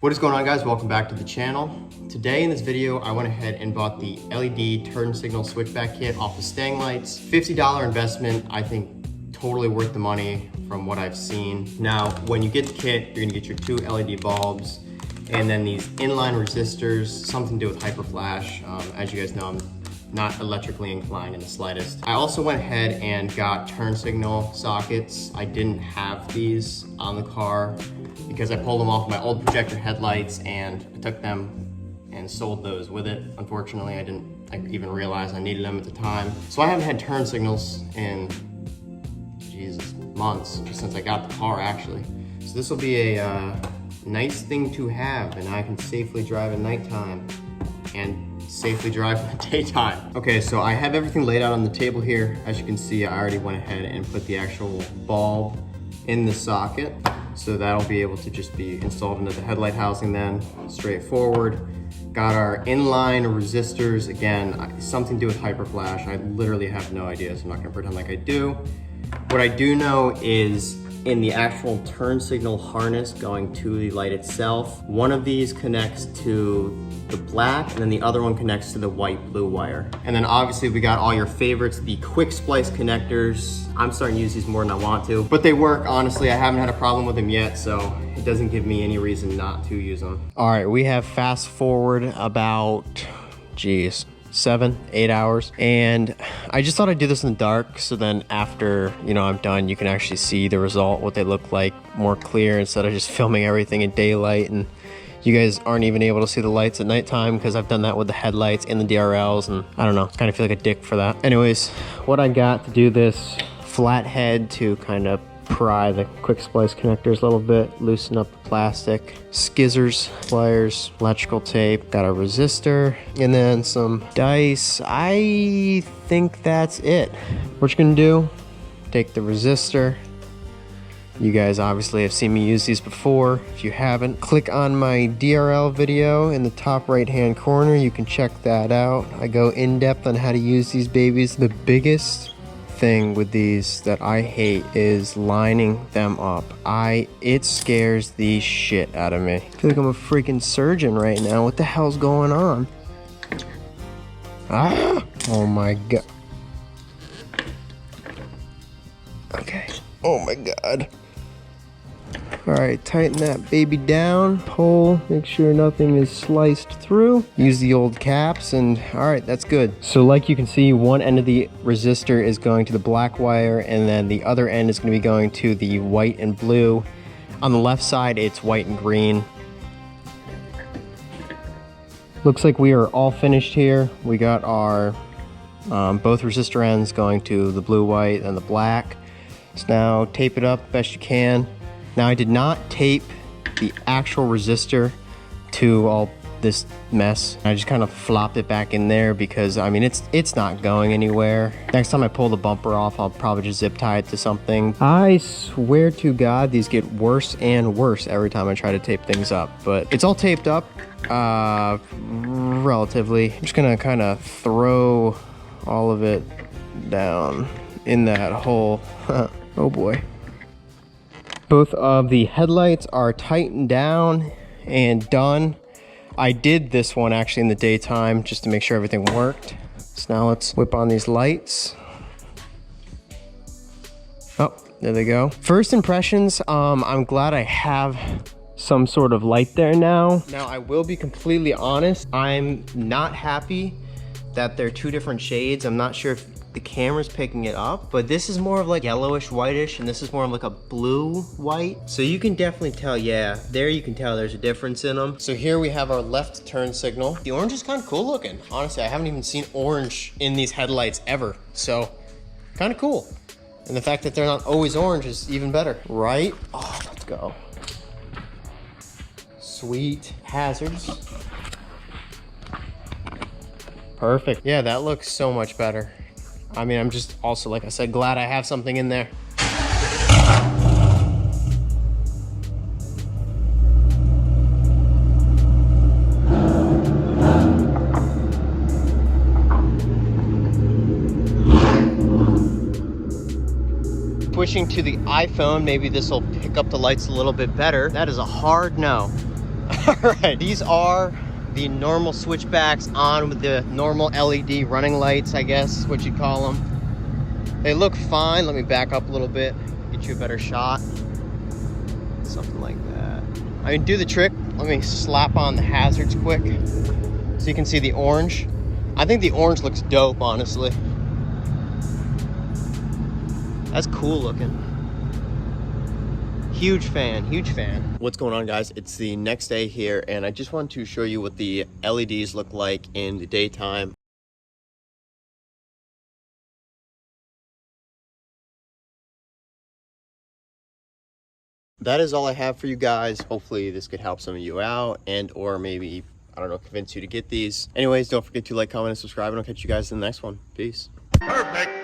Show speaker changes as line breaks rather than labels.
What is going on, guys? Welcome back to the channel. Today in this video, I went ahead and bought the LED turn signal switchback kit off the Mustang lights. $50 investment, I think totally worth the money from what I've seen. Now, when you get the kit, you're gonna get your two LED bulbs and then these inline resistors, something to do with hyperflash. As you guys know, I'm not electrically inclined in the slightest. I also went ahead and got turn signal sockets. I didn't have these on the car because I pulled them off my old projector headlights and I took them and sold those with it. Unfortunately, I didn't even realize I needed them at the time. So I haven't had turn signals in, Jesus, months, just since I got the car actually. So this will be a nice thing to have, and I can safely drive at nighttime and safely drive in the daytime. Okay, so I have everything laid out on the table here. As you can see, I already went ahead and put the actual bulb in the socket. So that'll be able to just be installed into the headlight housing then, straightforward. Got our inline resistors, again, something to do with hyperflash. I literally have no idea, so I'm not gonna pretend like I do. What I do know is in the actual turn signal harness going to the light itself, one of these connects to the black and then the other one connects to the white blue wire. And then obviously we got all your favorites, the quick splice connectors. I'm starting to use these more than I want to, but they work, honestly. I haven't had a problem with them yet, so it doesn't give me any reason not to use them. All right, we have fast forward about, geez, 7-8 hours, and I just thought I'd do this in the dark, so then after I'm done, you can actually see the result, what they look like more clear, instead of just filming everything in daylight and you guys aren't even able to see the lights at nighttime, because I've done that with the headlights and the DRLs, and I don't know, kind of feel like a dick for that. Anyways, what I got to do this, flat head to kind of pry the quick splice connectors a little bit, loosen up the plastic, skizzers, pliers, electrical tape, got a resistor, and then some dice. I think that's it. What you're gonna do, take the resistor. You guys obviously have seen me use these before. If you haven't, click on my DRL video in the top right hand corner. You can check that out. I go in depth on how to use these babies. The biggest thing with these that I hate is lining them up. It scares the shit out of me. I feel like I'm a freaking surgeon right now. What the hell's going on? Ah! Oh my god. Okay. Oh my god. Alright, tighten that baby down, pull, make sure nothing is sliced through. Use the old caps, and alright, that's good. So like you can see, one end of the resistor is going to the black wire, and then the other end is going to be going to the white and blue. On the left side, it's white and green. Looks like we are all finished here. We got our both resistor ends going to the blue, white, and the black. So now tape it up best you can. Now I did not tape the actual resistor to all this mess. I just kind of flopped it back in there because I mean it's not going anywhere. Next time I pull the bumper off, I'll probably just zip tie it to something. I swear to God, these get worse and worse every time I try to tape things up, but it's all taped up relatively. I'm just gonna kind of throw all of it down in that hole. Oh boy. Both of the headlights are tightened down and done. I did this one actually in the daytime just to make sure everything worked. So now let's whip on these lights. Oh, there they go. First impressions, I'm glad I have some sort of light there now. Now I will be completely honest, I'm not happy that they're two different shades. I'm not sure if the camera's picking it up, but this is more of like yellowish whitish, and this is more of like a blue white. So you can definitely tell, yeah, there you can tell there's a difference in them. So here we have our left turn signal. The orange is kind of cool looking. Honestly, I haven't even seen orange in these headlights ever. So kind of cool. And the fact that they're not always orange is even better, right? Oh, let's go. Sweet. Hazards. Perfect. Yeah, that looks so much better. I mean, I'm just also, like I said, glad I have something in there. Switching to the iPhone, maybe this will pick up the lights a little bit better. That is a hard no. All right, these are the normal switchbacks on with the normal LED running lights, I guess is what you'd call them. They look fine. Let me back up a little bit, get you a better shot. Something like that. I mean, do the trick. Let me slap on the hazards quick so you can see the orange. I think the orange looks dope, honestly. That's cool looking. Huge fan, huge fan. What's going on, guys? It's the next day here, and I just want to show you what the LEDs look like in the daytime. That is all I have for you guys. Hopefully this could help some of you out and or maybe, I don't know, convince you to get these. Anyways, don't forget to like, comment, and subscribe, and I'll catch you guys in the next one. Peace.
Perfect.